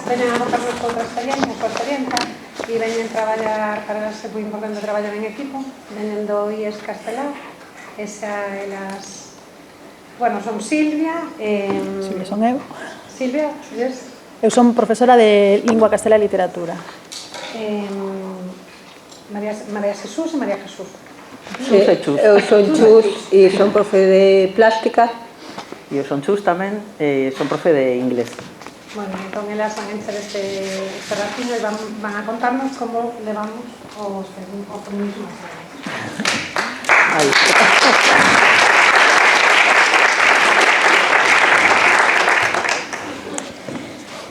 veñen a contarnos outra experiencia, a súa experiencia, e veñen traballar, para ser moi importante traballar en equipo, veñen do IES Castelao, esa elas... Bueno, son Silvia... Silvia, son eu. Silvia, eres? Eu son profesora de Lingua Castelá e Literatura. María Jesús e María Jesús. Eu son Chus e son profe de plástica. E eu son Chus tamén, son profe de inglés. Bueno, entón elas van a encher este ratinho e van a contarnos como levamos o feminismo. Aí.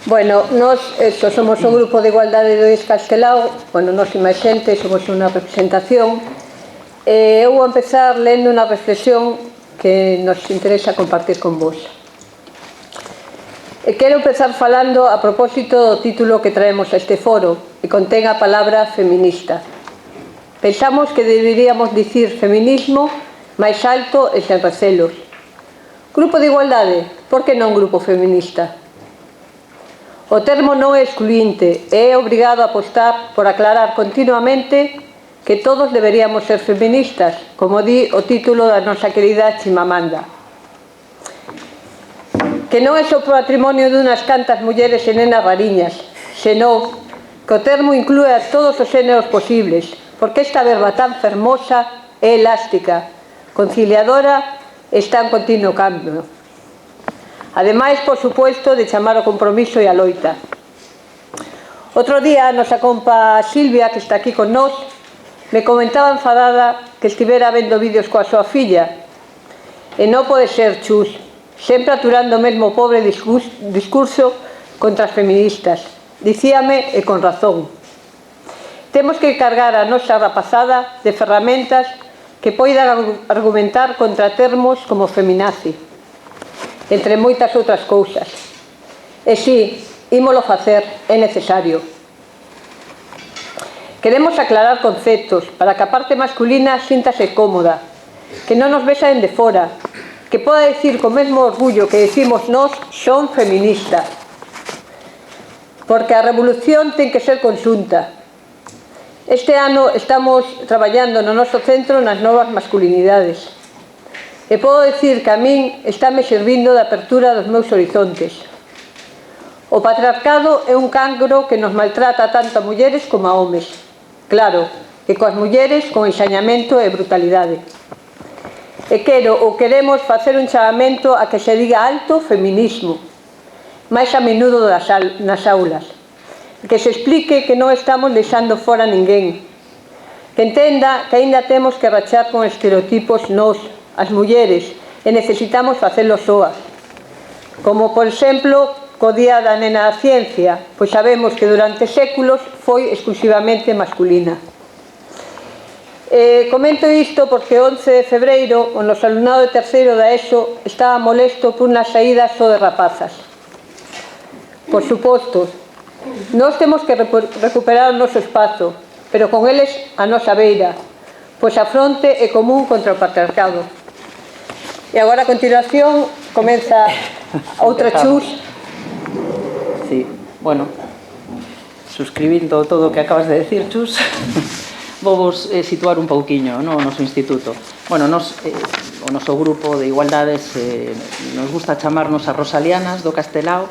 Bueno, nós somos un grupo de igualdade do IES Castelao. Bueno, nós e máis xente somos unha representación. Eu vou empezar lendo unha reflexión que nos interesa compartir con vos. Quero empezar falando a propósito do título que traemos a este foro, que contén a palabra feminista. Pensamos que deberíamos dicir feminismo máis alto e sen recelos. Grupo de igualdade, por que non grupo feminista? O termo non é excluinte e é obrigado a apostar por aclarar continuamente que todos deberíamos ser feministas, como di o título da nosa querida Chimamanda. Que non é só patrimonio dunhas cantas mulleres e nenas rariñas, senón que o termo inclúe a todos os xéneros posibles, porque esta verba tan fermosa é elástica, conciliadora e está en continuo cambio. Ademais, por suposto, de chamar o compromiso e a loita. Outro día, a nosa compa Silvia, que está aquí con nós, me comentaba enfadada que estivera vendo vídeos coa súa filla. E non pode ser, Chus, sempre aturando o mesmo pobre discurso contra as feministas. Dicíame, e con razón. Temos que cargar a nosa rapazada de ferramentas que poidan argumentar contra termos como feminazi, entre moitas outras cousas. E si, ímolo facer, é necesario. Queremos aclarar conceptos para que a parte masculina síntase cómoda, que non nos vexan de fora, que poda decir co mesmo orgullo que decimos nós, son feminista. Porque a revolución ten que ser conxunta. Este ano estamos traballando no noso centro nas novas masculinidades. E podo dicir que a min estáme servindo de apertura dos meus horizontes. O patriarcado é un cancro que nos maltrata tanto a mulleres como a homes. Claro, que coas mulleres con enxañamento e brutalidade. E queremos facer un chamamento a que se diga alto feminismo, máis a menudo nas aulas. Que se explique que non estamos deixando fora ninguén. Que entenda que aínda temos que rachar con estereotipos nós, as mulleres, e necesitamos facelo soas. Como, por exemplo, co Día da Nena da Ciencia, pois sabemos que durante séculos foi exclusivamente masculina. Comento isto porque o 11 de febreiro o noso alumnado de terceiro da ESO estaba molesto por unha saída só de rapazas. Por suposto, nós temos que recuperar o noso espazo, pero con eles a nosa beira, pois a fronte é común contra o patriarcado. E agora, a continuación, comeza outra Chus. Sí, bueno, suscribindo todo o que acabas de decir, Chus, vos situar un pouquiño no noso instituto. Bueno, o noso grupo de igualdades nos gusta chamarnos as Rosalianas do Castelao,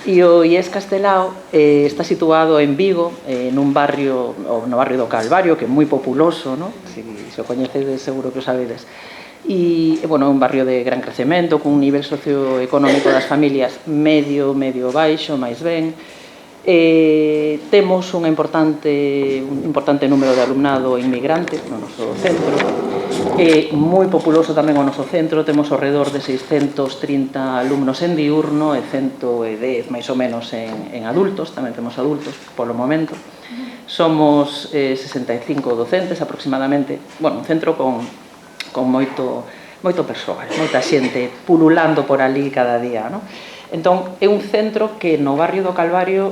e o IES Castelao está situado en Vigo, no barrio do Calvario, que é moi populoso, no? Se o coñecedes seguro que o sabedes. E, bueno, é un barrio de gran crecemento, cun nivel socioeconómico das familias medio baixo, máis ben. Temos un importante número de alumnado inmigrante no noso centro. Moi populoso tamén o noso centro, temos ao redor de 630 alumnos en diurno e 110 máis ou menos en adultos, tamén temos adultos polo momento. Somos 65 docentes aproximadamente, bueno, un centro con moito persoal, moita xente pululando por ali cada día, non? Entón, é un centro que no barrio do Calvario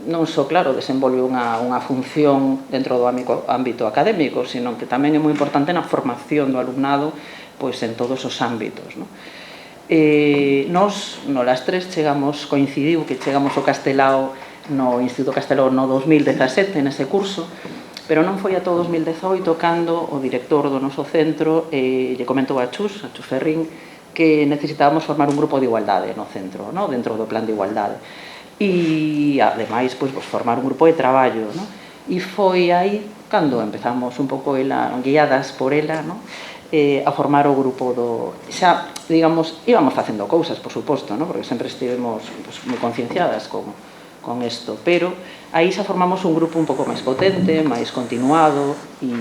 non só, claro, desenvolve unha función dentro do ámbito académico, sino que tamén é moi importante na formación do alumnado pois en todos os ámbitos, non? Nos, no las tres, coincidiu que chegamos ao Castelao no Instituto Castelao no 2017, nese curso, pero non foi ata o 2018 cando o director do noso centro lle comentou a Chus Ferrín, que necesitábamos formar un grupo de igualdade no centro, dentro do plan de igualdade. E, ademais, formar un grupo de traballo, e foi aí cando empezamos un pouco guiadas por ela, a formar o grupo do... Xa, digamos, íbamos facendo cousas, por suposto, porque sempre estivemos moi concienciadas con isto, pero aí xa formamos un grupo un pouco máis potente, máis continuado, e,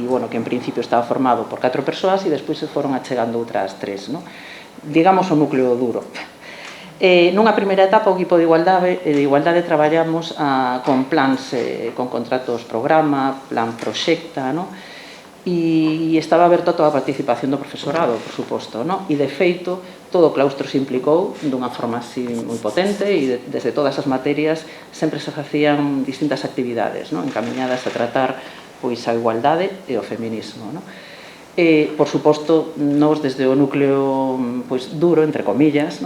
bueno, que en principio estaba formado por 4 persoas e despois se foron achegando outras 3, digamos o núcleo duro. Nunha primeira etapa o equipo de igualdade traballamos con plans, con contratos programa, plan proxecta, e estaba aberto a toda a participación do profesorado, por suposto, e de feito todo o claustro se implicou dunha forma así moi potente e desde todas as materias sempre se facían distintas actividades encaminhadas a tratar a igualdade e o feminismo. Por suposto, nós desde o núcleo duro, entre comillas,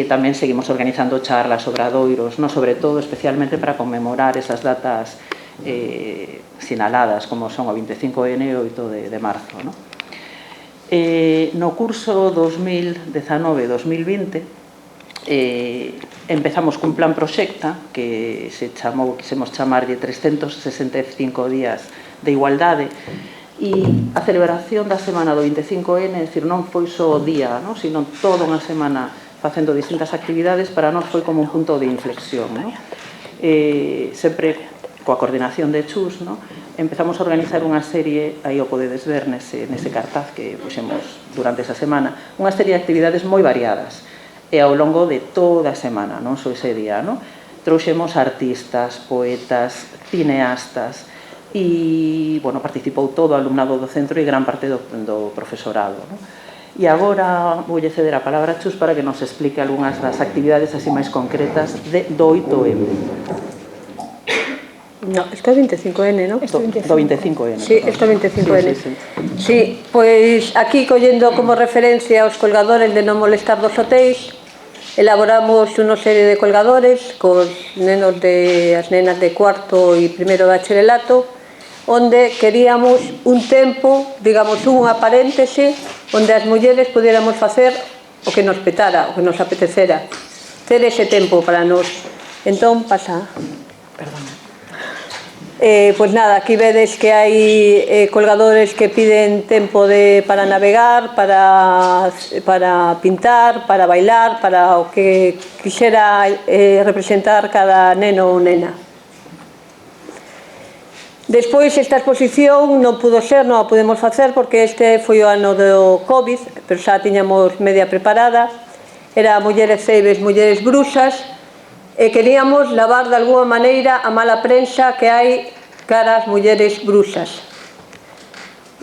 tamén seguimos organizando charlas, obradoiros, sobre todo, especialmente para conmemorar esas datas sinaladas, como son o 25N e o 8 de marzo. No curso 2019-2020 empezamos cun plan proxecta que quisemos chamarlle 365 días de igualdade, e a celebración da semana do 25N, é dicir, non foi só o día, sino toda unha semana facendo distintas actividades, para nós foi como un punto de inflexión. Sempre coa coordinación de Chus, empezamos a organizar unha serie, aí o podedes ver nese cartaz que puxemos durante esa semana, unha serie de actividades moi variadas, e ao longo de toda a semana, non só ese día, trouxemos artistas, poetas, cineastas, e, bueno, participou todo o alumnado do centro e gran parte do profesorado. E agora voulle ceder a palabra a Chus para que nos explique algunhas das actividades así máis concretas do 8M. No, isto é 25N, non? Do 25N. Sí, isto é 25N. Sí, pois aquí collendo como referencia os colgadores de non molestar dos hotéis, elaboramos unha serie de colgadores cos nenos as nenas de cuarto e primeiro bacharelato, onde queríamos un tempo, digamos, unha paréntese, onde as mulleres pudiéramos facer o que nos petara, o que nos apetecera, ter ese tempo para nós. Entón, pasa... Perdón. Pois nada, aquí vedes que hai colgadores que piden tempo para navegar, para pintar, para bailar, para o que quixera representar cada neno ou nena. Despois, esta exposición non pudo ser, non a podemos facer porque este foi o ano do Covid, pero xa tiñamos media preparada. Era mulleres ceibes, mulleres brusas, e queríamos lavar de alguma maneira a mala prensa que hai cara as mulleres brusas,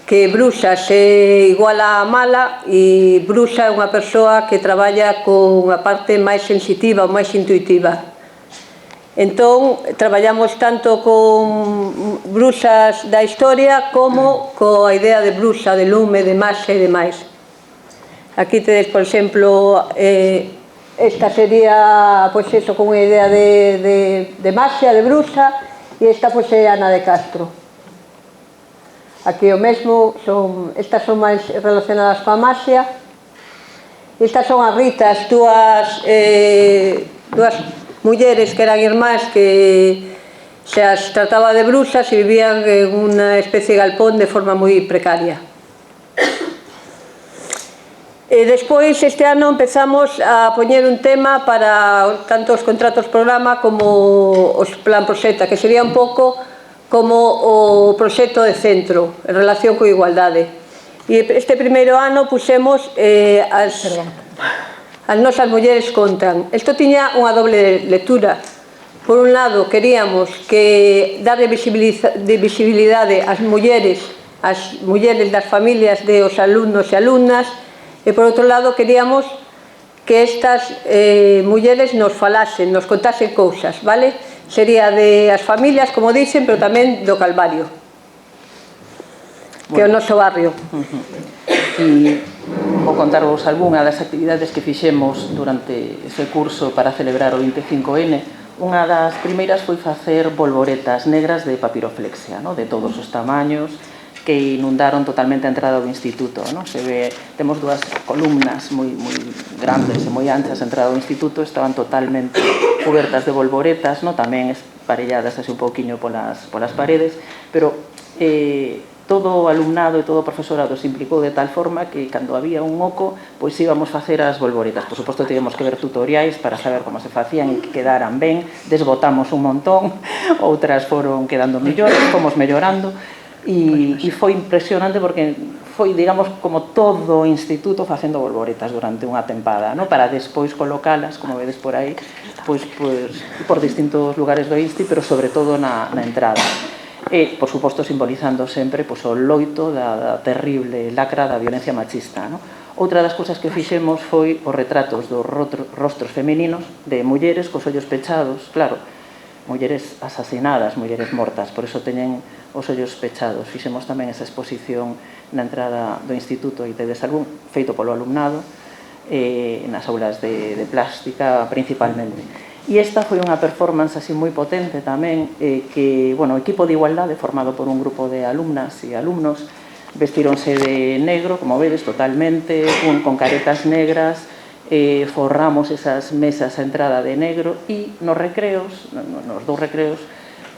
que brusas é igual a mala, e brusa é unha persoa que traballa con a parte máis sensitiva ou máis intuitiva. Entón, traballamos tanto con brusas da historia como coa idea de brusa, de lume, de masa e demais. Aquí tedes, por exemplo, esta sería, pois eso, con unha idea de magia, de brusa, e esta, pois, é Ana de Castro. Aquí o mesmo, estas son máis relacionadas coa magia. Estas son as Ritas, dúas mulleres que eran irmás que se as trataba de brusas e vivían en unha especie de galpón de forma moi precaria. E despois, este ano, empezamos a poñer un tema para tanto os contratos programa como os plan proxecta, que sería un pouco como o proxecto de centro en relación coa igualdade. E este primeiro ano puxemos as nosas mulleres contan. Isto tiña unha doble lectura. Por un lado, queríamos que darle visibilidade ás mulleres das familias dos alumnos e alumnas, e por outro lado queríamos que estas mulleres nos falasen, nos contasen cousas, vale? Sería de as familias, como dicen, pero tamén do Calvario, que é o noso barrio. E vou contarvos algunha das actividades que fixemos durante ese curso para celebrar o 25N. Unha das primeiras foi facer bolboretas negras de papiroflexia, no? De todos os tamaños, que inundaron totalmente a entrada do instituto, no? Se ve, temos dúas columnas moi grandes e moi anchas a entrada do instituto, estaban totalmente cobertas de bolboretas, no? Tamén esparelladas así un pouquiño polas paredes, pero todo o alumnado e todo o profesorado se implicou de tal forma que cando había un oco, pois íbamos facer as bolboretas. Por suposto, tivemos que ver tutoriais para saber como se facían e que quedaran ben, desbotamos un montón, outras foron quedando mellores, fomos mellorando, e foi impresionante porque foi, digamos, como todo o instituto facendo bolboretas durante unha tempada, no? Para despois colocalas, como vedes por aí, pois por distintos lugares do insti, pero sobre todo na entrada. E, por suposto, simbolizando sempre o loito da terrible lacra da violencia machista, no? Outra das cousas que fixemos foi os retratos dos rostros femininos de mulleres cos ollos pechados, claro, mulleres asasinadas, mulleres mortas, por iso teñen os ollos pechados. Fixemos tamén esa exposición na entrada do instituto e tedes algún feito polo alumnado, nas aulas de plástica principalmente. E esta foi unha performance así moi potente tamén, que, bueno, o equipo de igualdade formado por un grupo de alumnas e alumnos vestíronse de negro, como vedes, totalmente, con caretas negras, forramos esas mesas a entrada de negro e nos recreos, nos dous recreos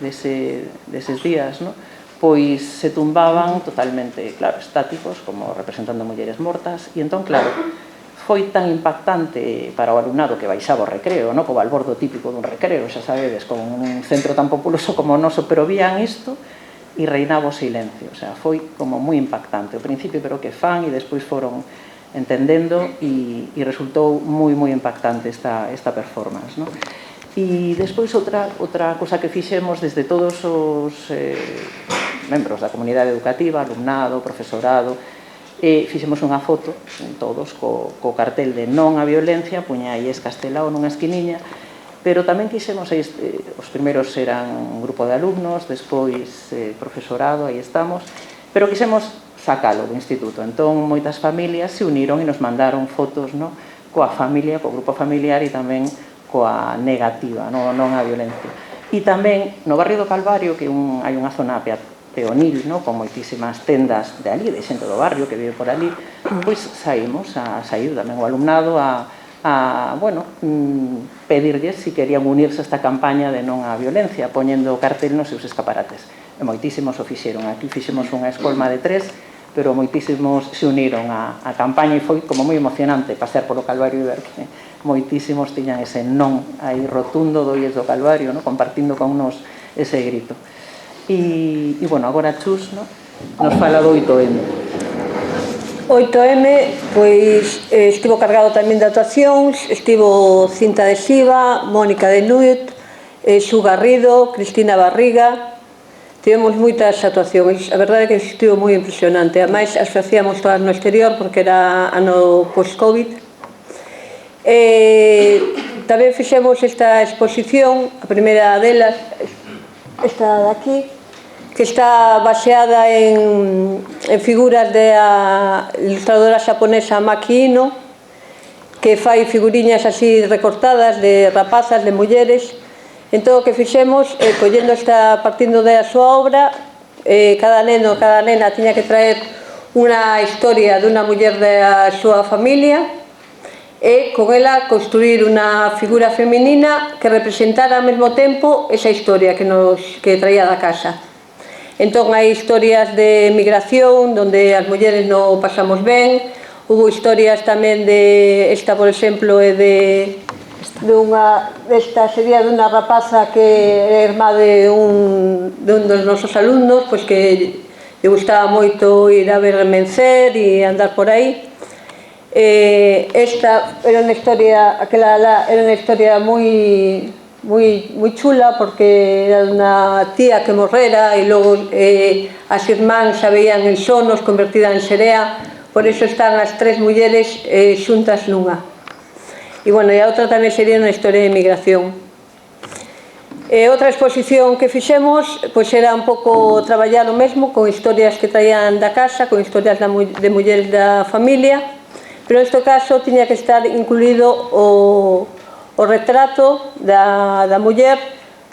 deses días, no? Pois se tumbaban totalmente, claro, estáticos, como representando mulleres mortas, e entón, claro, foi tan impactante para o alumnado que baixaba o recreo, no? Co balbordo típico dun recreo, xa sabedes, con un centro tan populoso como o noso, pero vían isto e reinaba o silencio, o sea, foi como moi impactante ao principio, pero que fan e despois foron entendendo e resultou moi impactante esta performance, no? E despois outra cosa que fixemos desde todos os membros da comunidade educativa, alumnado, profesorado, fixemos unha foto, todos, co cartel de non á violencia, puña aí Castelao nunha esquiniña, pero tamén quixemos, os primeiros eran un grupo de alumnos, despois profesorado, aí estamos, pero quixemos sacalo do instituto, entón moitas familias se uniron e nos mandaron fotos, no? Coa familia, co grupo familiar e tamén coa negativa, non á violencia. E tamén no barrio do Calvario, que hai unha zona peonil, no? Con moitísimas tendas de ali, de xente do barrio que vive por ali, pois saímos a sair tamén o alumnado a pedirlles se querían unirse a esta campaña de non á violencia, poñendo o cartel nos seus escaparates. E moitísimos o fixeron. Aquí fixemos unha escolma de 3, pero moitísimos se uniron á campaña e foi como moi emocionante pasear polo Calvario e ver que moitísimos tiñan ese non aí rotundo do Ies do Calvario, no? Compartindo con nos ese grito. E bueno, agora Chus, no? Nos fala do 8M. 8M, pois estivo cargado tamén de actuacións, estivo Cinta de Xiva, Mónica de Nuit, Xu Garrido, Cristina Barriga. Tivemos moitas actuacións, a verdade é que estivo moi impresionante. Ademais, as facíamos todas no exterior porque era ano post-Covid. Tamén fixemos esta exposición, a primeira delas, esta de aquí, que está baseada en figuras da ilustradora xaponesa Maki Ino, que fai figuriñas así recortadas de rapazas, de mulleres. Entón, o que fixemos, partindo da súa obra, cada neno, cada nena tiña que traer unha historia dunha muller da súa familia e con ela construir unha figura feminina que representara ao mesmo tempo esa historia que traía da casa. Entón, hai historias de migración, onde as mulleres non pasamos ben. Hubo historias tamén de, esta, por exemplo, esta sería dunha rapaza que é irmá de un dos nosos alumnos, pois que lle gustaba moito ir a ver Mencer e andar por aí. Esta era unha historia, aquela era unha historia moi chula, porque era unha tía que morrera e logo as irmáns xa veían en sonos convertida en serea, por iso están as 3 mulleres xuntas nunha. E, bueno, e a outra tamén sería unha historia de migración. Outra exposición que fixemos, pois era un pouco traballar o mesmo, con historias que traían da casa, con historias de mulleres da familia, pero neste caso tiña que estar incluído o o retrato da muller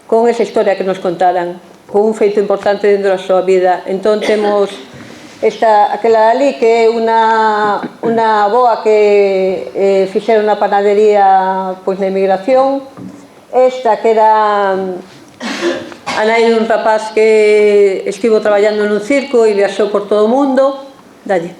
con esa historia que nos contaran, con un feito importante dentro da súa vida. Entón temos aquela ali que é unha avoa que fixeron na panadería na emigración, esta que era a nai dun rapaz que estivo traballando nun circo e viaxou por todo o mundo. Dalle.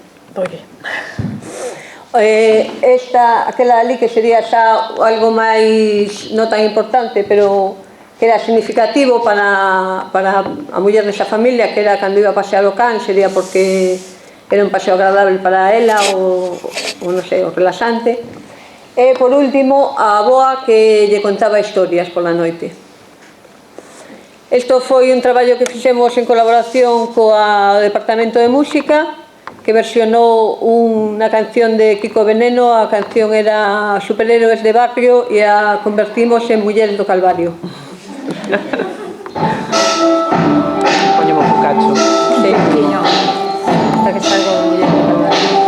Aquela ali que sería xa algo máis non tan importante, pero que era significativo para a muller desa familia, que era cando iba a pasear o can, sería porque era un paseo agradable para ela, ou non sei, o relaxante. E, por último, a avoa que lle contaba historias pola noite. Isto foi un traballo que fixemos en colaboración coa Departamento de Música, que versionou unha canción de Kiko Veneno. A canción era Superhéroes de Barrio e a convertimos en Mulleres do Calvario. Poñemos un cacho. Sí, hasta que salgo de Mulleres do Calvario.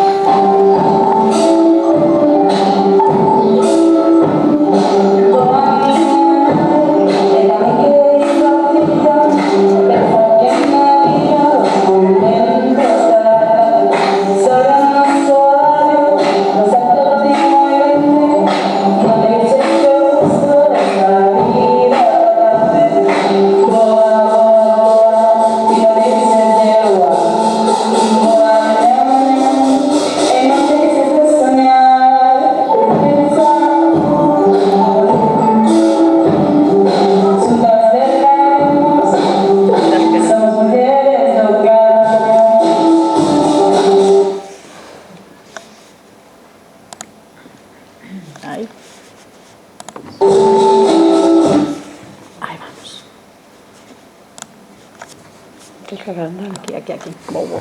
Aquí.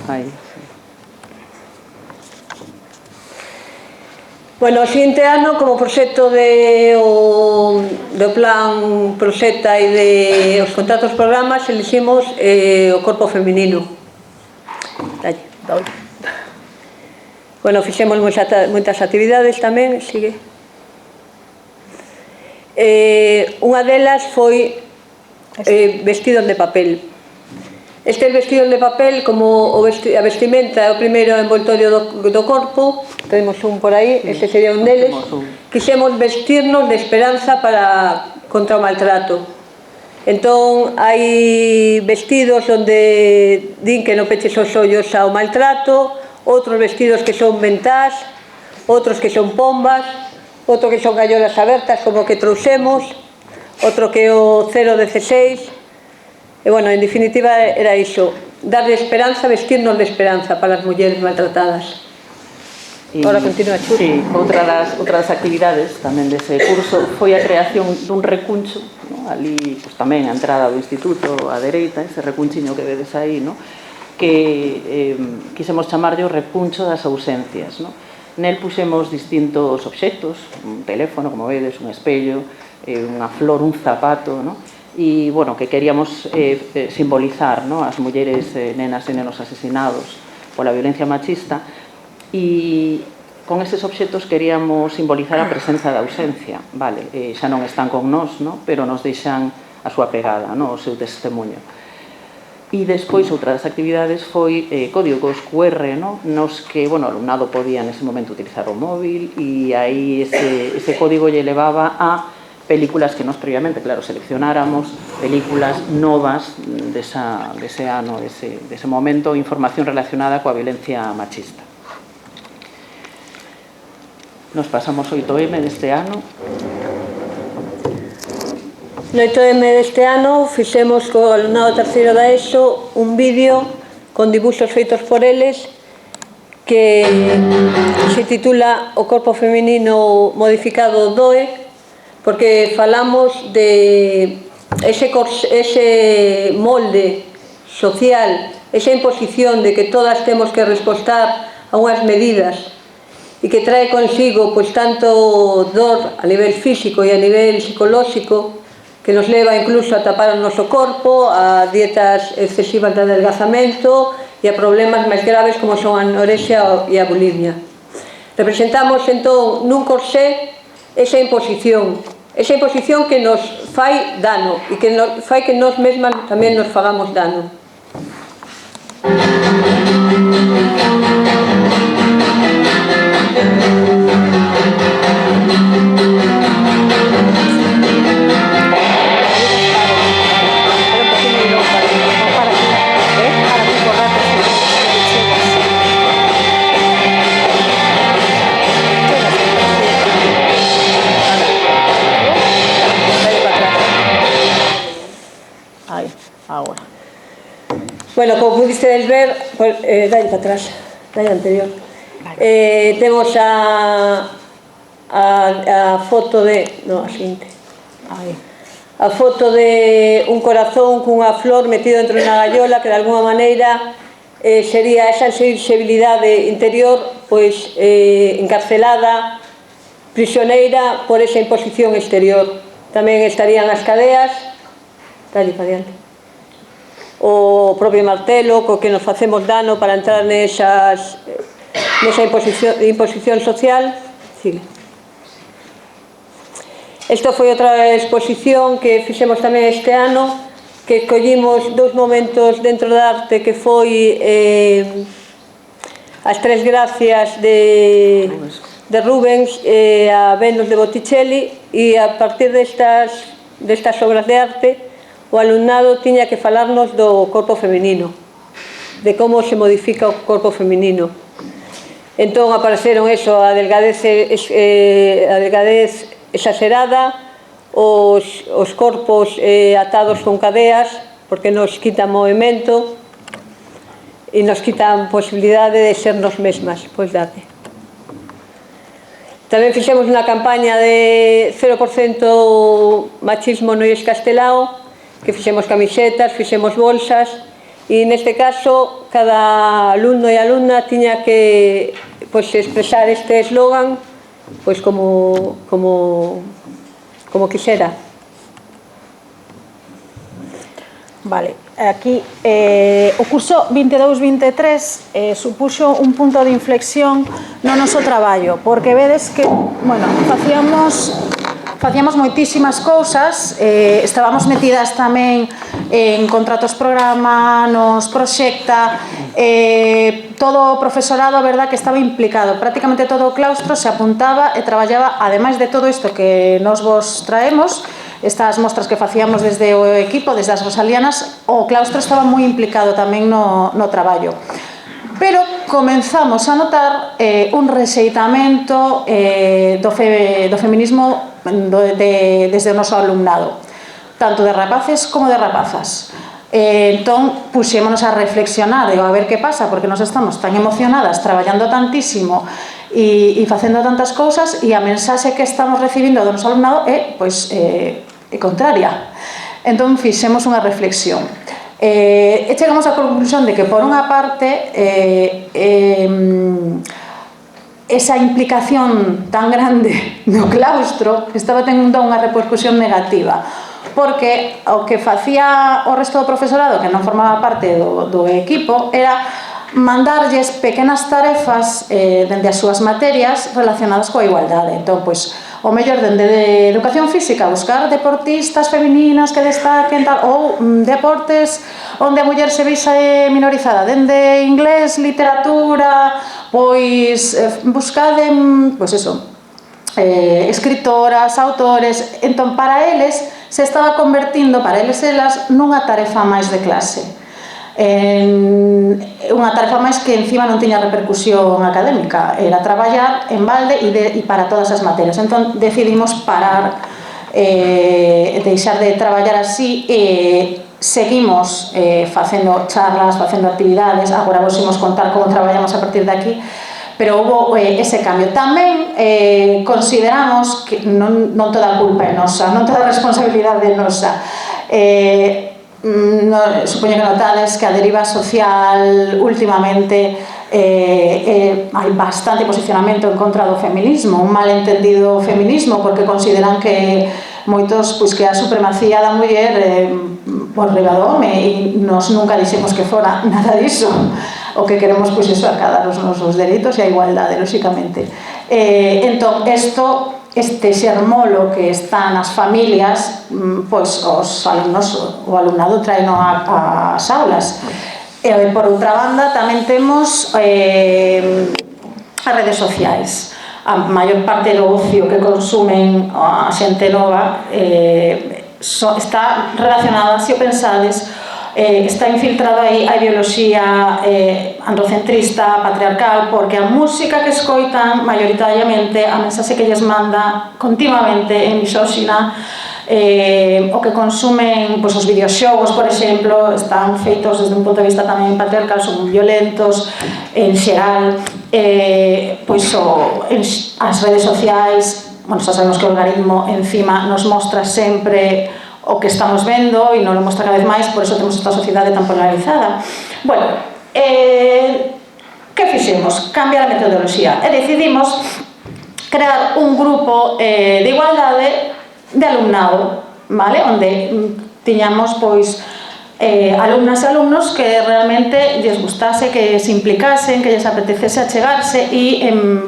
Aí. Bueno, o seguinte ano, como proxecto do plan Proxecta e de os contratos programas, eliximos o corpo feminino. Bueno, fixemos moitas actividades tamén, sigue. Unha delas foi vestidos de papel. Estes vestidos de papel, como a vestimenta é o primeiro envoltorio do corpo, temos un por aí, ese sería un deles, quixemos vestirnos de esperanza contra o maltrato. Entón, hai vestidos onde din que non peches os ollos ao maltrato, outros vestidos que son ventás, outros que son pombas, outros que son gallolas abertas, como que trouxemos, outro que é o 016. E, bueno, en definitiva era iso, darle esperanza, vestirnos de esperanza para as mulleres maltratadas. Ahora continúa Chur. Sí, outra das actividades tamén dese curso foi a creación dun recuncho, ¿no? Ali, pues, tamén a entrada do instituto á dereita, ese recunchiño que vedes aí, ¿no? Que quisemos chamarlle o recuncho das ausencias, ¿no? Nel puxemos distintos obxectos, un teléfono, como vedes, un espello, unha flor, un zapato, ¿no? E, bueno, que queríamos simbolizar, ¿no? As mulleres, nenas e nenos asesinados pola violencia machista, e con eses obxectos queríamos simbolizar a presenza da ausencia, vale, xa non están con nós, ¿no? Pero nos deixan a súa pegada, ¿no? O seu testemunho. E despois outra das actividades foi códigos QR, ¿no? Nos que, bueno, o alumnado podía nese momento utilizar o móvil, e aí ese código lle levaba a películas que nos previamente, claro, seleccionáramos, películas novas dese ano, dese momento, información relacionada coa violencia machista. Nos pasamos o 8M deste ano. No 8M deste ano fixemos co alumnado terceiro da ESO un vídeo con dibuxos feitos por eles que se titula O corpo feminino modificado DOE, porque falamos de ese molde social, esa imposición de que todas temos que respostar a unhas medidas e que trae consigo pois tanto dor a nivel físico e a nivel psicolóxico, que nos leva incluso a tapar o noso corpo, a dietas excesivas de adelgazamento e a problemas máis graves como son a anorexia e a bulimia. Representamos entón nun corsé esa imposición esa imposición que nos fai dano e que nos fai que nós mesmas tamén nos fagamos dano. Aí, agora. Bueno, como pudistedes ver, pues, dai para atrás, dai anterior. Temos a foto de... No, a seguinte. Aí. A foto de un corazón cunha flor metido dentro de unha gaiola que de alguma maneira sería esa sensibilidade interior pois encarcelada, prisioneira por esa imposición exterior. Tamén estarían as cadeas, dale para diante, o propio martelo co que nos facemos dano para entrar nesa imposición social. Sigue. Esta foi outra exposición que fixemos tamén este ano, que escollimos dous momentos dentro da arte, que foi as Tres Gracias de Rubens e a Venus de Botticelli, e a partir destas obras de arte o alumnado tiña que falarnos do corpo feminino, de como se modifica o corpo feminino. Entón apareceron eso, a delgadez exagerada, os corpos atados con cadeas, porque nos quitan movimento e nos quitan posibilidade de ser nos mesmas. Pois date. Tamén fixemos unha campaña de 0% machismo no IES Castelao, que fixemos camisetas, fixemos bolsas, e neste caso cada alumno e alumna tiña que expresar este eslogan como quixera. Vale, aquí o curso 22-23 supuxo un punto de inflexión no noso traballo, porque vedes que, bueno, facíamos moitísimas cousas, estábamos metidas tamén en contratos programa, nos proxecta, todo o profesorado, a verdad, que estaba implicado, prácticamente todo o claustro se apuntaba e traballaba, ademais de todo isto que nos vos traemos, estas mostras que facíamos desde o equipo, desde as Rosalianas, o claustro estaba moi implicado tamén no traballo. Pero comenzamos a notar un rexeitamento do feminismo desde o noso alumnado, tanto de rapaces como de rapazas. Entón, puxémonos a reflexionar a ver que pasa, porque nos estamos tan emocionadas, traballando tantísimo e facendo tantas cousas, e a mensaxe que estamos recibindo do noso alumnado é contraria. Entón, fixemos unha reflexión. E chegamos á conclusión de que, por unha parte, esa implicación tan grande no claustro estaba tendo unha repercusión negativa, porque o que facía o resto do profesorado, que non formaba parte do equipo, era mandarlles pequenas tarefas dende as súas materias relacionadas coa igualdade. Entón, pois, o mellor dende de educación física, buscar deportistas femininas que destaquen, ou deportes onde a muller se vexa minorizada, dende inglés, literatura, pois buscade, pois eso, escritoras, autores. Entón, para eles se estaba convertindo, para eles elas, nunha tarefa máis de clase, unha tarefa máis que encima non tiña repercusión académica, era traballar en balde e para todas as materias. Entón decidimos parar, deixar de traballar así, e seguimos facendo charlas, facendo actividades. Agora vos imos contar como traballamos a partir de aquí, pero houve ese cambio. Tamén consideramos que non toda a culpa é nosa, non toda a responsabilidade é nosa. Supoño que notades que a deriva social últimamente hai bastante posicionamento en contra do feminismo, un malentendido feminismo, porque consideran que moitos, pois, que a supremacía da muller por riba do home, e nos nunca dixemos que fora nada diso. O que queremos, pois, iso, acadar os nosos dereitos e a igualdade, lóxicamente. Entón, isto este xermolo que está nas familias, pois os alumnos, o alumnado traeno ás aulas. E por outra banda tamén temos as redes sociais. A maior parte do ocio que consumen a xente nova está relacionada, se o pensades, está infiltrado aí a ideoloxía androcentrista, patriarcal, porque a música que escoitan maioritariamente, a mensaxe que lles manda continuamente é misóxina, o que consumen, pois, os videoxogos, por exemplo, están feitos desde un punto de vista tamén patriarcal, son violentos en xeral, pois as redes sociais, bueno, xa sabemos que o algoritmo encima nos mostra sempre o que estamos vendo e non lo mostra cada vez máis, por eso temos esta sociedade tan polarizada. Bueno, que fixemos? Cambiar a metodoloxía e decidimos crear un grupo de igualdade de alumnado, vale? Onde tiñamos, pois, alumnas e alumnos que realmente lles gustase, que se implicasen, que lles apetecese achegarse e,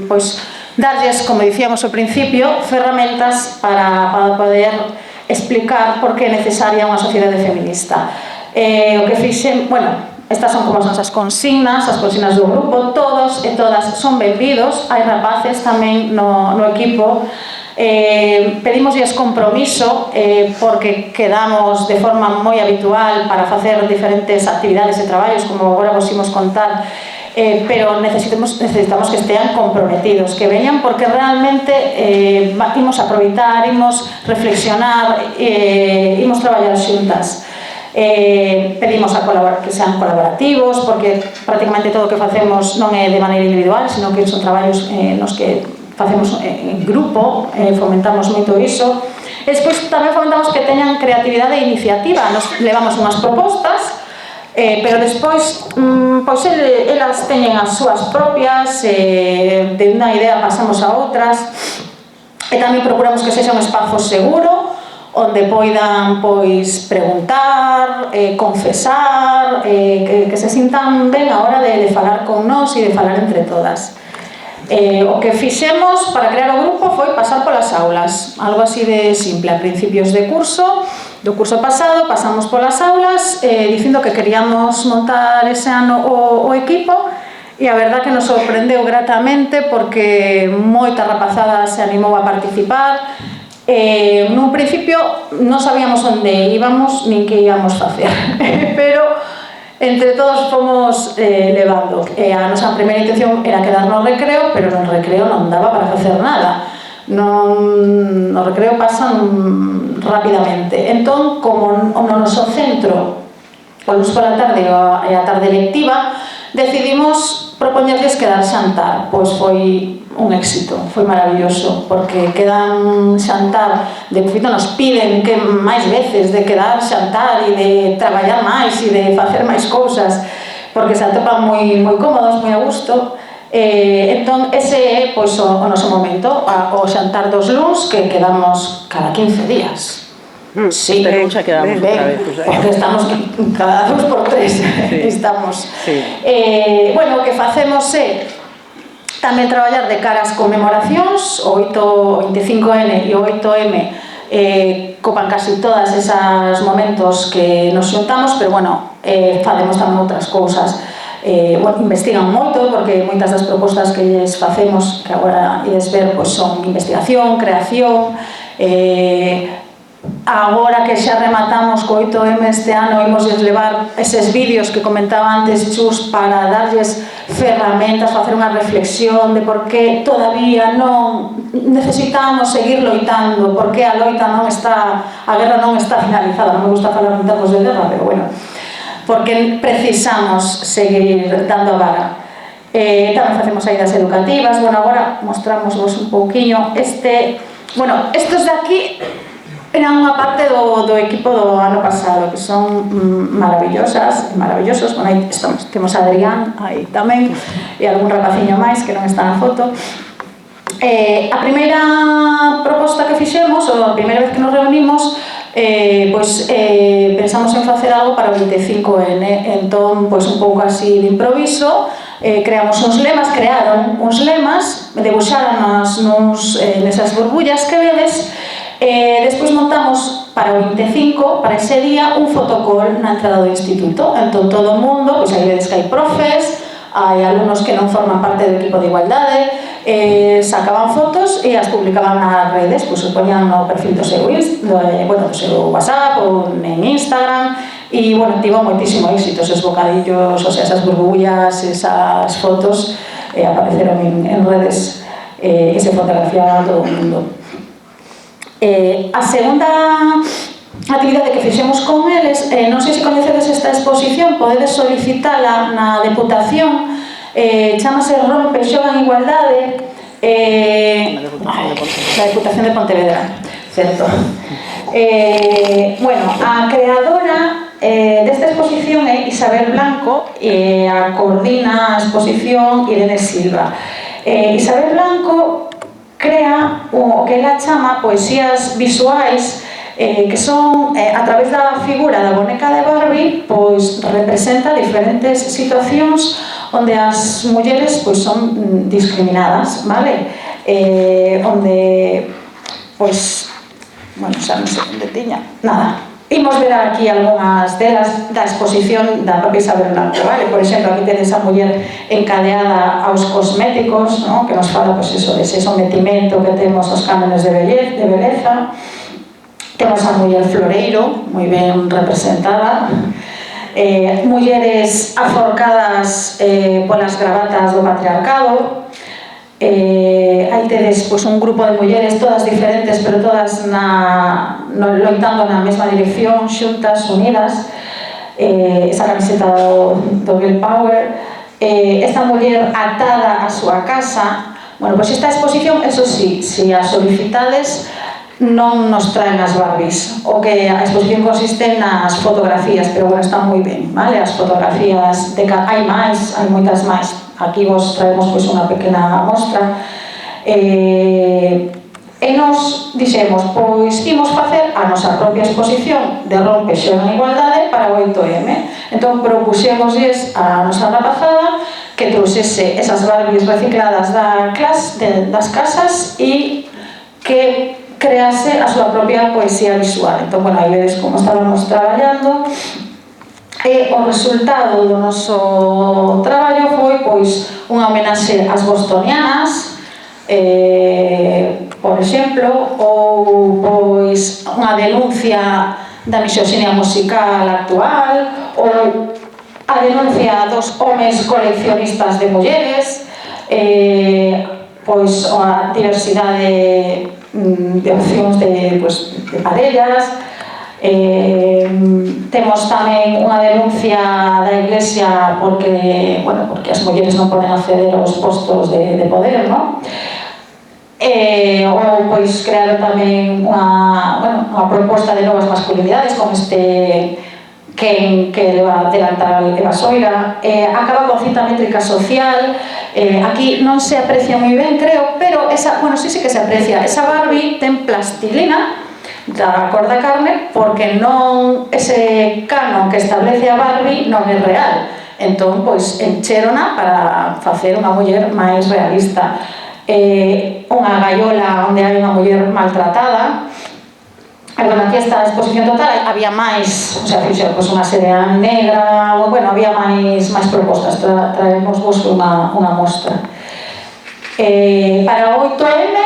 pois, darlles, como dicíamos ao principio, ferramentas para poder explicar por que é necesaria unha sociedade feminista. O que fixen, bueno, estas son como as nosas consignas, as consignas do grupo, todos e todas son benvidos, hai rapaces tamén no equipo. Pedimosles compromiso porque quedamos de forma moi habitual para facer diferentes actividades e traballos, como agora vos imos contar, pero necesitamos que estean comprometidos, que veñan, porque realmente imos aproveitar, imos reflexionar, imos traballar xuntas. Pedimos que sean colaborativos, porque prácticamente todo o que facemos non é de maneira individual, sino que son traballos nos que facemos en grupo, fomentamos moito iso. E despois tamén fomentamos que teñan creatividade e iniciativa. Nos levamos unhas propostas, pero despois pois elas teñen as súas propias, de unha idea pasamos a outras, e tamén procuramos que sexa un espazo seguro onde poidan, pois, preguntar, confesar, que se sintan ben a hora de falar con nós e de falar entre todas. O que fixemos para crear o grupo foi pasar polas aulas, algo así de simple. A principios de curso, do curso pasado, pasamos polas aulas dicindo que queríamos montar ese ano o equipo, e a verdad que nos sorprendeu gratamente porque moita rapazada se animou a participar. Nun principio non sabíamos onde íbamos nin que íbamos facer, pero entre todos fomos levando. A nosa primeira intención era quedar no recreo, pero no recreo non daba para facer nada. No recreo pasan rapidamente. Entón, como no noso centro, o luz pola tarde e a tarde lectiva, decidimos propoñerles quedar xantar. Pois foi un éxito, foi maravilloso, porque quedan xantar, de feito nos piden que máis veces de quedar xantar e de traballar máis e de facer máis cousas, porque se atopan moi cómodos, moi a gusto. Entón, ese é, pois, o noso momento, o xantar dos luns, que quedamos cada 15 días. Sí, pero xa quedamos outra vez, porque estamos cada 2 por 3, sí. Estamos. Sí. Bueno, o que facemos é tamén traballar de cara ás conmemoracións, o 25N e o 8M copan casi todas esas momentos que nos xuntamos, pero bueno, facemos tamén outras cousas. Bueno, investigan moito, porque moitas das propostas que lles facemos, que agora ides ver, pois son investigación, creación. Agora que xa rematamos co 8M este ano, imos levar eses vídeos que comentaba antes Chus para darlles ferramentas, facer unha reflexión de por que todavía non necesitamos seguir loitando, por que a loita non está, a guerra non está finalizada. Non me gusta falar en termos de guerra, pero bueno, porque precisamos seguir dando a vara. Tamén facemos saídas educativas. Bueno, agora mostramos vos un pouquiño bueno, estos de aquí eran unha parte do equipo do ano pasado, que son maravillosas e maravillosos. Bueno, aí estamos, temos a Adrián aí tamén, e algún rapaciño máis que non está na foto. A primeira proposta que fixemos, ou a primeira vez que nos reunimos, pois pensamos en facer algo para o 25N. Entón, pois un pouco así de improviso, crearon uns lemas debuxada nesas burbullas que vedes. Despois montamos para o 25, para ese día, un fotocall na entrada do instituto. Entón, todo o mundo, pois aí vedes que hai profes, hai alumnos que non forman parte do equipo de igualdade, sacaban fotos e as publicaban nas redes, pois os poñían no perfil do seu WhatsApp ou en Instagram, e, bueno, tivo moitísimo éxito esos bocadillos, o sea, esas burbullas, esas fotos, apareceron en redes e se fotografiaban todo o mundo. A segunda actividade que fixemos con eles, non sei se coñecedes esta exposición, podedes solicitala na Deputación, chamase Rompe, Xoga en Igualdade, na Deputación de Pontevedra, certo. Bueno, a creadora desta exposición é Isabel Blanco, e a coordina a exposición Irene Silva. Isabel Blanco crea o que ela chama poesías visuais, que son, a través da figura da boneca de Barbie, pois representa diferentes situacións onde as mulleres pois son discriminadas, vale? Onde, pois, bueno, xa non sei onde tiña, nada. Imos ver aquí algunhas delas da exposición da propia Isabel Blanco, vale? Por exemplo, aquí tedes a muller encadeada aos cosméticos, ¿no? Que nos fala, pues eso, ese sometimento que temos aos cánones de beleza. Temos a muller floreiro, moi ben representada. Mulleres aforcadas polas gravatas do patriarcado. Aí tedes pois, un grupo de mulleres todas diferentes, pero todas loitando na mesma dirección, xuntas, unidas. Esa camiseta do Girl Power. Esta muller atada á súa casa. Bueno, pois esta exposición, eso sí, se a solicitades, non nos traen as Barbies. O que a exposición consiste nas fotografías, pero bueno, está moi ben, vale? As fotografías, hai máis, hai moitas máis. Aquí vos traemos pois unha pequena mostra. E nos dixemos, pois imos facer a nosa propia exposición de Rompe, Xoga en Igualdade para o 8M. Entón propuxémoslles a nosa rapazada que trouxese esas Barbies recicladas das casas e que crease a súa propia poesía visual. Entón, bueno, aí vedes como estábamos traballando. E o resultado do noso traballo foi pois unha homenaxe ás bostonianas, por exemplo, ou pois unha denuncia da misoxinia musical actual, ou a denuncia dos homes coleccionistas de mulleres, pois a diversidade de opcións de parellas. Temos tamén unha denuncia da Iglesia porque as mulleres non poden acceder aos postos de poder, non? Ou pois crear tamén unha proposta de novas masculinidades como este que leva delantal Eva Soira. Acaba con cita métrica social. Aquí non se aprecia moi ben, creo, pero sí que se aprecia. Esa Barbie ten plastilina da cor da carne porque non ese canon que establece a Barbie non é real. Entón, pois, enchérona para facer unha muller máis realista. Unha gaiola onde hai unha muller maltratada. Bueno, aquí está a exposición total, había máis, o sea, fixo pois, unha serie negra, bueno, había máis propostas, traemos vos unha mostra. Para o 8M,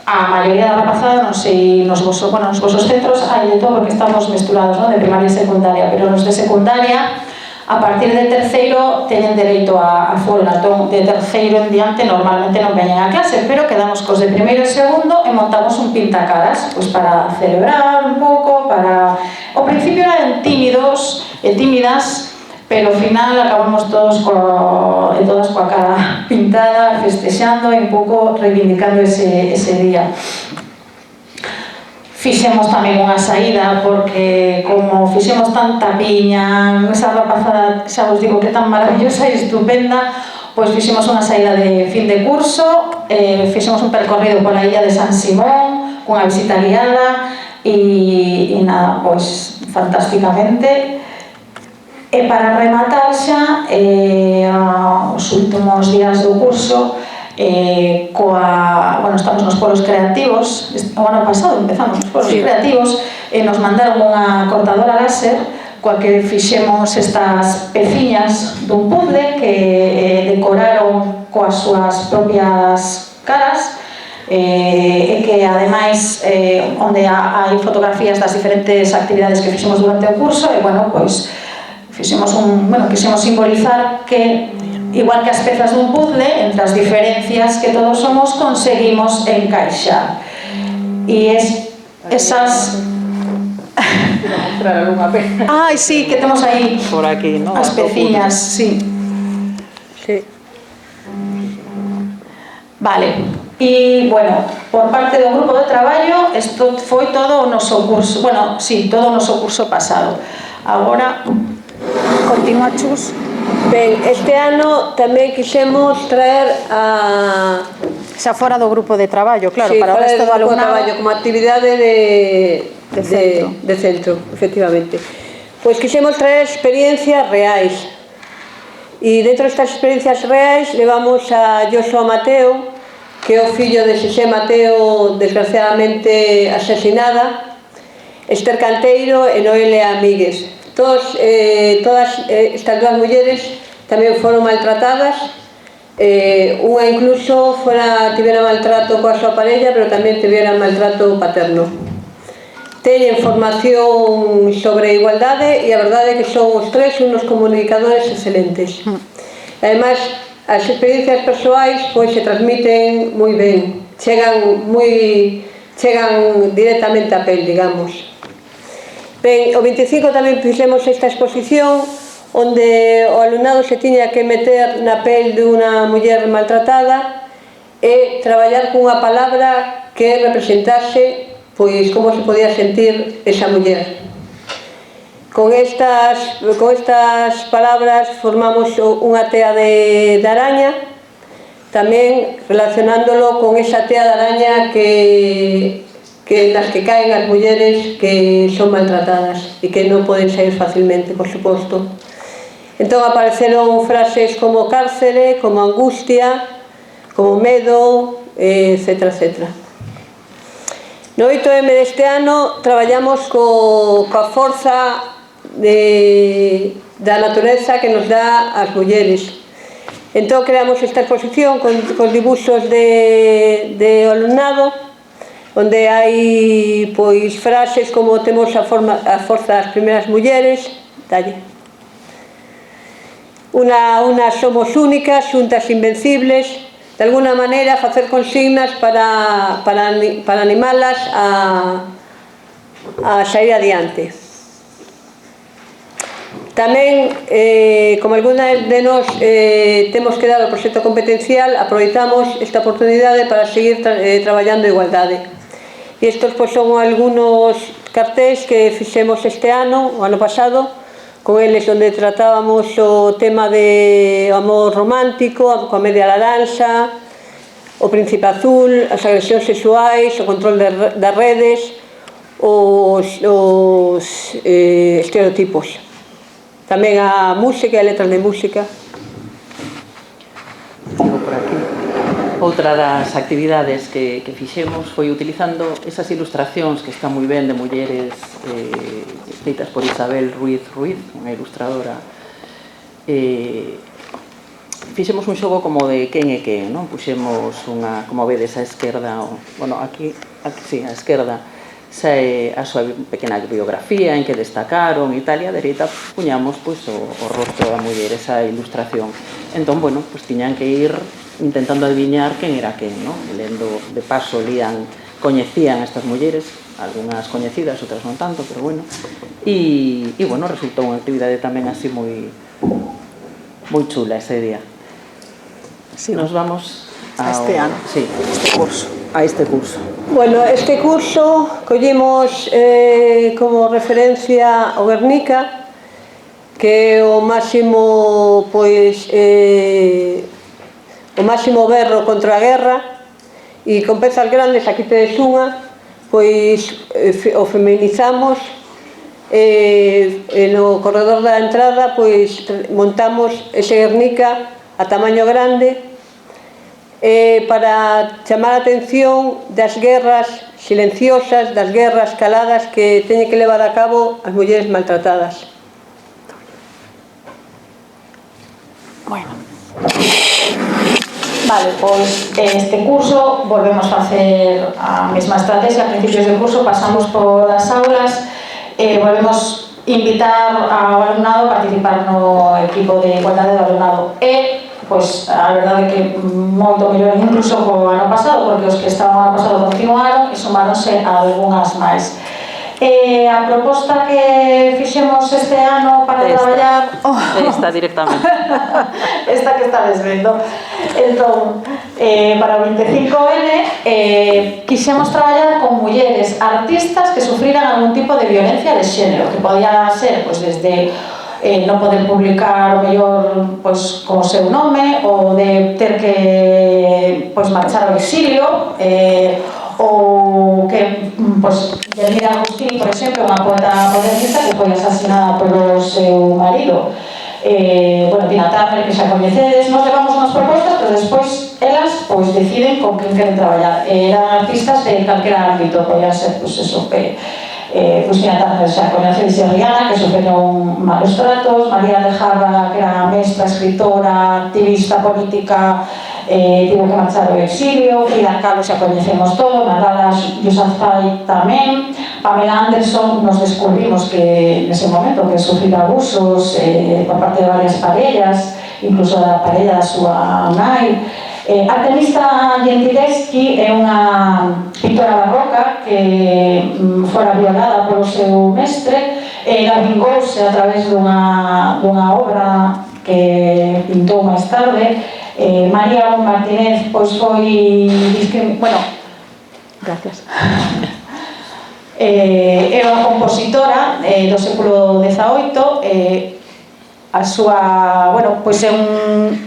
a maioría da rapazada, non sei, nos vosos centros hai de todo porque estamos mesturados, non? De primaria e secundaria, pero nos de secundaria, a partir de terceiro, teñen dereito a folga. Entón, de terceiro en diante, normalmente non veñen a clase, pero quedamos cos de primeiro e segundo e montamos un pintacaras, pois para celebrar un pouco, para... Ao principio eran tímidos e tímidas, pero ao final acabamos todas coa cara pintada, festexando e un pouco reivindicando ese día. Fixemos tamén unha saída porque como fixemos tanta piña, esa rapazada, xa vos digo que tan maravillosa e estupenda, pois fixemos unha saída de fin de curso, fixemos un percorrido pola illa de San Simón, cunha visita guiada e nada, pois fantásticamente. E para rematar xa, os últimos días do curso, estamos nos polos creativos, o ano pasado empezamos nos polos creativos, e nos mandaron unha cortadora láser coa que fixemos estas peciñas dun puzzle que decoraron coas súas propias caras, e que ademais onde hai fotografías das diferentes actividades que fixemos durante o curso, e quisimos simbolizar que igual que as pezas dun puzzle, entre as diferencias que todos somos conseguimos encaixar. E esas... Ai, sí, que temos aí por aquí, ¿no? As peciñas, sí. Vale. E, bueno, por parte do grupo de traballo, isto foi todo o noso curso, todo o noso curso pasado. Agora, continúa, Chus. Ben, este ano tamén quixemos traer a... Xa fora do grupo de traballo, claro, sí, para o resto do alumnado. como actividade de centro, efectivamente. Pois quixemos traer experiencias reais. E dentro destas experiencias reais levamos a Joshua Mateo, que é o fillo de Xosé Mateo, desgraciadamente asesinada, Esther Canteiro e Noelia Amigues. Todas estas dúas mulleres tamén foron maltratadas, unha incluso tivera maltrato coa súa parella, pero tamén tivera maltrato paterno. Teñen formación sobre igualdade e a verdade é que son os tres unos comunicadores excelentes. Ademais, as experiencias persoais se transmiten moi ben, chegan directamente á pel, digamos. Ben, o 25 tamén fixemos esta exposición onde o alumnado se tiña que meter na pel dunha muller maltratada e traballar cunha palabra que representase como se podía sentir esa muller. Con estas palabras formamos unha tea de araña, tamén relacionándolo con esa tea de araña nas que caen as mulleres que son maltratadas e que non poden sair facilmente, por suposto. Entón apareceron frases como cárcere, como angustia, como medo, etc. No 8M deste ano traballamos coa forza da natureza que nos dá as mulleres. Entón creamos esta exposición con dibuxos de alumnado, onde hai frases como temos a forza das primeiras mulleres, unas somos únicas, xuntas invencibles, de alguna maneira facer consignas para animalas a sair adiante. Tamén, como algunhas de nós temos que dar o proxecto competencial, aproveitamos esta oportunidade para seguir traballando a igualdade. E estes son algunos cartéis que fixemos este ano, o ano pasado, con eles onde tratábamos o tema de amor romántico, coa media laranxa, o príncipe azul, as agresións sexuais, o control das redes, os estereotipos. Tamén a música e a letras de música. Sigo por aquí. Outra das actividades que fixemos foi utilizando esas ilustracións que están moi ben de mulleres feitas por Isabel Ruiz, unha ilustradora. Fixemos un xogo como de quen é quen, non? Puxemos como vedes, a esquerda, aquí, a esquerda, sae a súa pequena biografía en que destacaron e tal, e a dereita puñamos o rostro da muller, esa ilustración. Entón, tiñan que ir intentando adiviñar quen era quen, non? Lendo de paso, coñecían a estas mulleres, algunhas coñecidas, outras non tanto, pero e resultou unha actividade tamén así moi chula ese día. Nos vamos a este ano, a este curso. Bueno, este curso collemos como referencia o Guernica, que é o máximo berro contra a guerra, e con pezas grandes, aquí tedes unha, o feminizamos, no corredor da entrada montamos ese Guernica a tamaño grande, para chamar a atención das guerras silenciosas, das guerras caladas que teñen que levar a cabo as mulleres maltratadas. Bueno. Vale, pois este curso volvemos a facer a mesma estrategia. A principios do curso pasamos por as aulas, volvemos invitar ao alumnado a participar no equipo de igualdade do alumnado. E, pois, a verdade é que moito mellor incluso co ano pasado, porque os que estaban o ano pasado continuaron e sumáronse a algunhas máis. A proposta que fixemos este ano para traballar... Esta directamente. Esta que estades vendo. Entón, para o 25N quixemos traballar con mulleres artistas que sufriran algún tipo de violencia de xénero, que podía ser pois, desde non poder publicar o mellor pois, con o seu nome, ou de ter que pois, marchar ao exilio, ou que, pois, Delmira Agustín, por exemplo, unha poeta modernista que foi asesinada polo seu marido. Bueno, Tina Turner, que xa coñecedes, nos levamos unhas propostas, pero despois elas pois, deciden con quen queren traballar. Eran artistas de calquera ámbito, podían ser, pois, eso, pois Tina Turner xa coñecedes, Rihanna, que sofreron malos tratos, María Alejandra, que era mestra, escritora, activista política, tivo que marchar ao exilio, Frida Kahlo xa coñecemos todo, Malala Yousafzai tamén, Pamela Anderson nos descubrimos que nese momento que sufrira abusos por parte de varias parellas, incluso da parella da súa nai. Artemisa Gentileschi é unha pintora barroca que fora violada polo seu mestre e vingouse a través dunha obra que pintou máis tarde. María Martínez pois foi bueno, gracias. É unha compositora do século XVIII. A súa, bueno, pois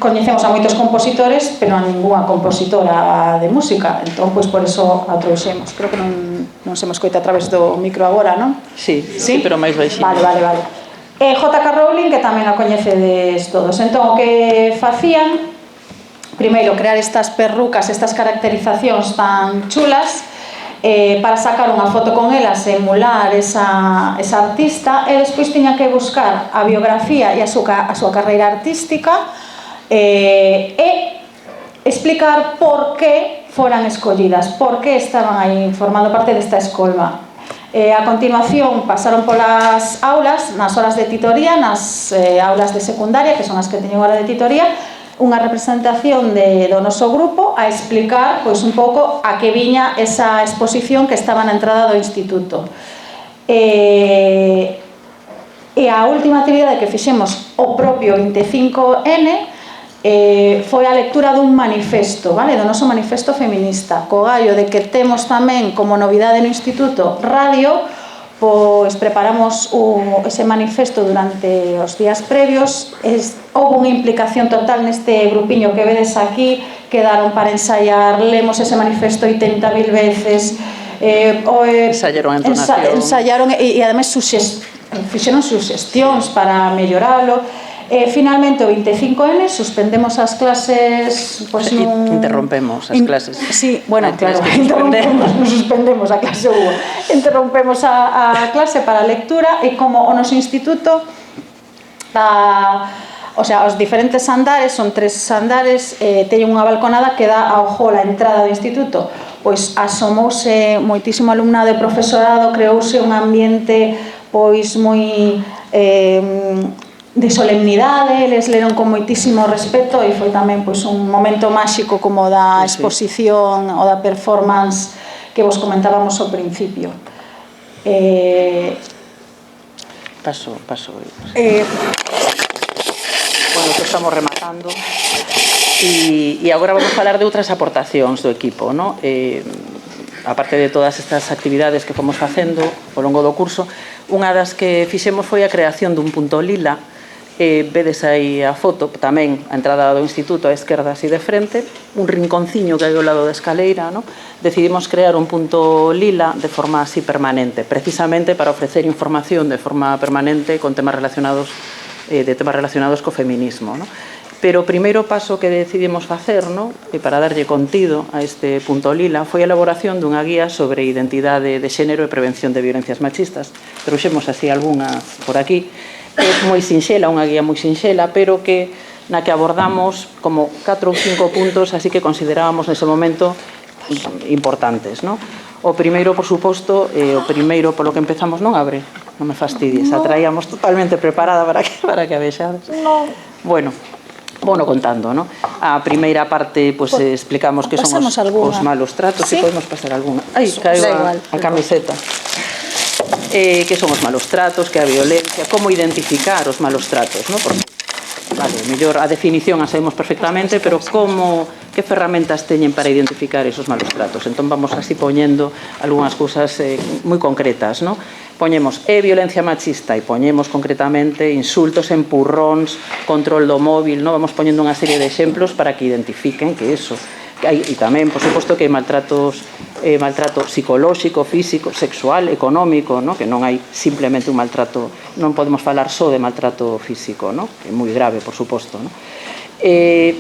coñecemos a moitos compositores, pero a ningunha compositora de música, entón pois por eso a trouxemos. Creo que non se me escoita a través do micro agora, non? Sí, pero máis baixinho. Vale. J.K. Rowling, que tamén a coñecedes todos. Entón, o que facían, primeiro, crear estas perrucas, estas caracterizacións tan chulas, para sacar unha foto con elas e emular esa artista, e despois tiña que buscar a biografía e a súa carreira artística e explicar por que foran escollidas, por que estaban aí formando parte desta escolma. A continuación pasaron polas aulas, nas horas de titoría, nas aulas de secundaria, que son as que teñen hora de titoría, unha representación do noso grupo a explicar pois un pouco a que viña esa exposición que estaba na entrada do instituto. E a última actividade que fixemos o propio 25N foi a lectura dun manifesto, vale? Do noso manifesto feminista, co gallo de que temos tamén como novidade no instituto radio. Pois preparamos ese manifesto durante os días previos. Houve unha implicación total neste grupiño que vedes aquí, quedaron para ensaiar, lemos ese manifesto 80.000 veces, ensayaron e ademais fixeron suxestións para melloralo. Finalmente o 25N suspendemos as clases, pois interrompemos as clases. Sí, bueno, claro, suspendemos a clase 1. Interrompemos a clase para a lectura e como o noso instituto o sea, os diferentes andares, son 3 andares, teñen unha balconada que dá ao hall a entrada do instituto. Pois asomouse moitísimo alumnado e profesorado, creouse un ambiente pois moi de solemnidade, eles leron con moitísimo respeto e foi tamén pois un momento máxico como da exposición ou da performance que vos comentábamos ao principio. Paso. Bueno, que estamos rematando e agora vamos falar de outras aportacións do equipo, non? Aparte de todas estas actividades que fomos facendo ao longo do curso, unha das que fixemos foi a creación dun punto lila. Vedes aí a foto, tamén a entrada do instituto a esquerda así de frente, un rinconciño que hai ao lado da escaleira, non? Decidimos crear un punto lila de forma así permanente, precisamente para ofrecer información de forma permanente con temas relacionados co feminismo, non? Pero o primeiro paso que decidimos facer, no? E para darlle contido a este punto lila, foi a elaboración dunha guía sobre identidade de xénero e prevención de violencias machistas. Trouxemos así algunhas por aquí. É moi sinxela, unha guía moi sinxela, pero que na que abordamos como 4 ou 5 puntos así que considerábamos nese momento importantes, no? O primeiro, por suposto, o primeiro polo que empezamos non abre, non me fastidies, a traíamos totalmente preparada para que a vexades. Bueno, contando, no? A primeira parte, pues, explicamos que son os malos tratos, se podemos pasar algunha. Ai, caigo a camiseta. Que son os malos tratos, que a violencia, como identificar os malos tratos, no? Porque, vale, mellor a definición a sabemos perfectamente, pero que ferramentas teñen para identificar esos malos tratos? Entón vamos así poñendo algunhas cousas moi concretas, no? Poñemos violencia machista e poñemos concretamente insultos, empurróns, control do móvil, no? Vamos poñendo unha serie de exemplos para que identifiquen que eso. E tamén, por suposto, que hai maltrato psicolóxico, físico, sexual, económico, no? Que non hai simplemente un maltrato, non podemos falar só de maltrato físico, no? Que é moi grave, por suposto, no?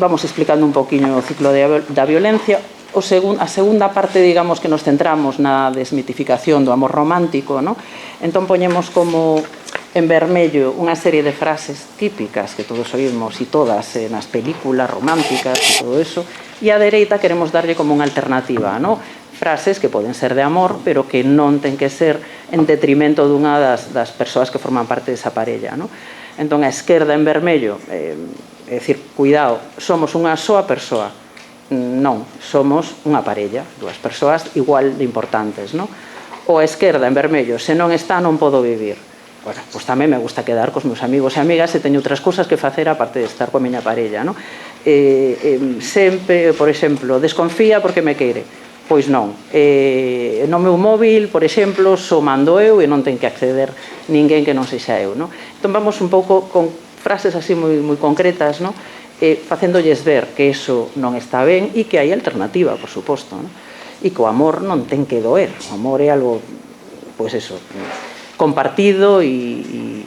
Vamos explicando un poquinho o ciclo da violencia. A segunda parte, digamos, que nos centramos na desmitificación do amor romántico, no? Entón poñemos como en vermello unha serie de frases típicas que todos oímos e todas nas películas románticas e todo eso, e á dereita queremos darlle como unha alternativa, no? Frases que poden ser de amor, pero que non ten que ser en detrimento dunha das persoas que forman parte desa parella, no? Entón a esquerda en vermello, é dicir, cuidado, somos unha soa persoa. Non, somos unha parella, dúas persoas igual de importantes, no? Ou a esquerda en vermello, se non está non podo vivir. Bueno, pois tamén me gusta quedar cos meus amigos e amigas e teño outras cousas que facer aparte de estar coa miña parella, no? Sempre, por exemplo, desconfía porque me quere. Pois non. No meu móvil, por exemplo, só mando eu e non ten que acceder ninguén que non sexa eu, no? Entón vamos un pouco con frases así moi concretas, no? Facéndolles ver que eso non está ben e que hai alternativa, por suposto, no? E que o amor non ten que doer, o amor é algo, pois eso, compartido e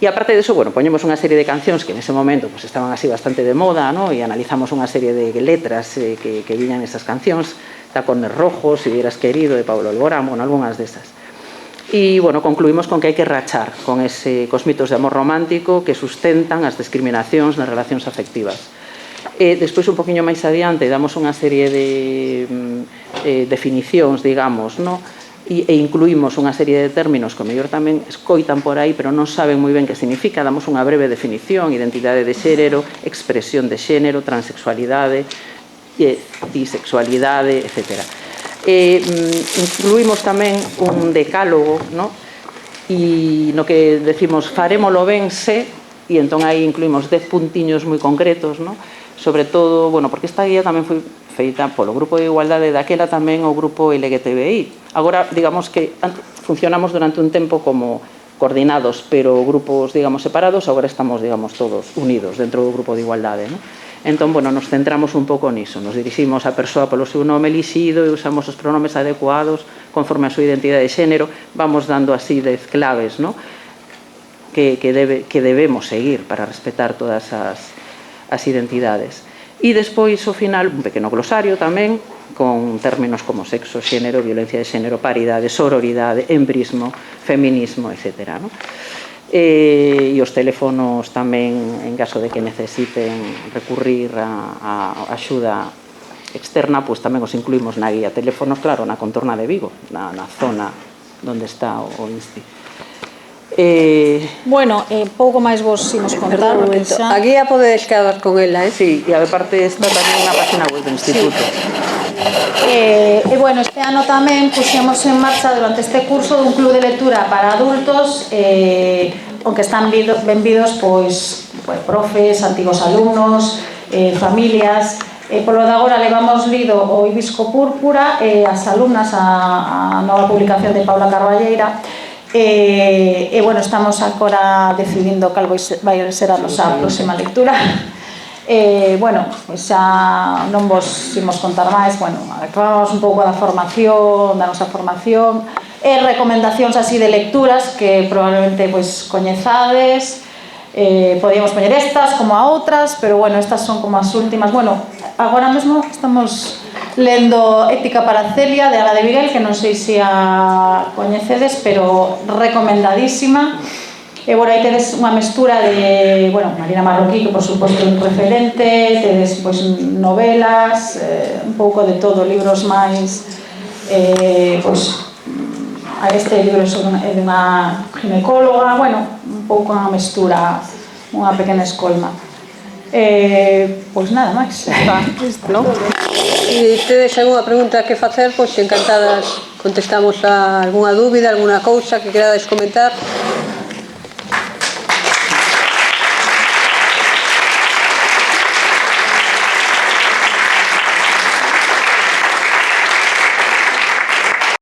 aparte de eso, bueno, poñemos unha serie de cancións que nese momento pues, estaban así bastante de moda, no? E analizamos unha serie de letras que viñan esas cancións, Tacones Rojos, Si hubieras querido, de Pablo Alborán, bueno, algunhas desas. E, bueno, concluímos con que hai que rachar cos mitos de amor romántico que sustentan as discriminacións nas relacións afectivas. Despois, un poquinho máis adiante, damos unha serie de definicións, digamos, no? E incluímos unha serie de términos que o mellor tamén escoitan por aí, pero non saben moi ben que significa. Damos unha breve definición: identidade de xénero, expresión de xénero, transexualidade, bisexualidade, etc. Incluímos tamén un decálogo, no? E no que decimos farémolo ben se, e entón aí incluímos 10 puntiños moi concretos, no? Sobre todo, bueno, porque esta guía tamén foi feita polo grupo de igualdade, daquela tamén o grupo LGTBI. Agora, digamos que funcionamos durante un tempo como coordinados, pero grupos, digamos, separados. Agora estamos, digamos, todos unidos dentro do grupo de igualdade, no? Entón, bueno, nos centramos un pouco niso, nos diriximos á persoa polo seu nome elixido e usamos os pronomes adecuados conforme a súa identidade de xénero. Vamos dando así 10 claves, no? que debemos seguir para respetar todas as identidades. E despois, ao final, un pequeno glosario tamén con términos como sexo, xénero, violencia de xénero, paridade, sororidade, embrismo, feminismo, etc., no? E os teléfonos tamén, en caso de que necesiten recurrir a axuda externa, pois tamén os incluímos na guía. Teléfonos, claro, na contorna de Vigo, na zona onde está o INSTI. Bueno, pouco máis vos imos contar. A guía podedes quedar con ela, Sí, e a parte está tamén na página web do Instituto. E bueno, este ano tamén puxemos en marcha durante este curso un club de lectura para adultos, onde están benvidos pois profes, antigos alumnos, familias. Polo de agora levamos lido o Hibisco Púrpura e as alumnas a nova publicación de Paula Carballeira. E bueno, estamos agora decidindo cal vai ser a nosa próxima lectura. Bueno, xa non vos imos contar máis. Bueno, acabamos un pouco da formación, da nosa formación, e recomendacións así de lecturas que probablemente pois coñezades. Podíamos poñer estas como a outras, pero bueno, estas son como as últimas. Bueno, agora mesmo estamos lendo Ética para Celia de Ana de Miguel, que non sei se a coñecedes, pero recomendadísima. E bueno, aí tedes unha mestura de, bueno, Marina Marroquí, que por suposto é un referente, tedes pois novelas, un pouco de todo, libros máis, pois este libro é dunha ginecóloga, bueno, un pouco unha mestura, unha pequena escolma. Pois nada máis. ¿No? Se tedes algunha pregunta que facer, pois encantadas contestamos a algunha dúbida, algunha cousa que querades comentar.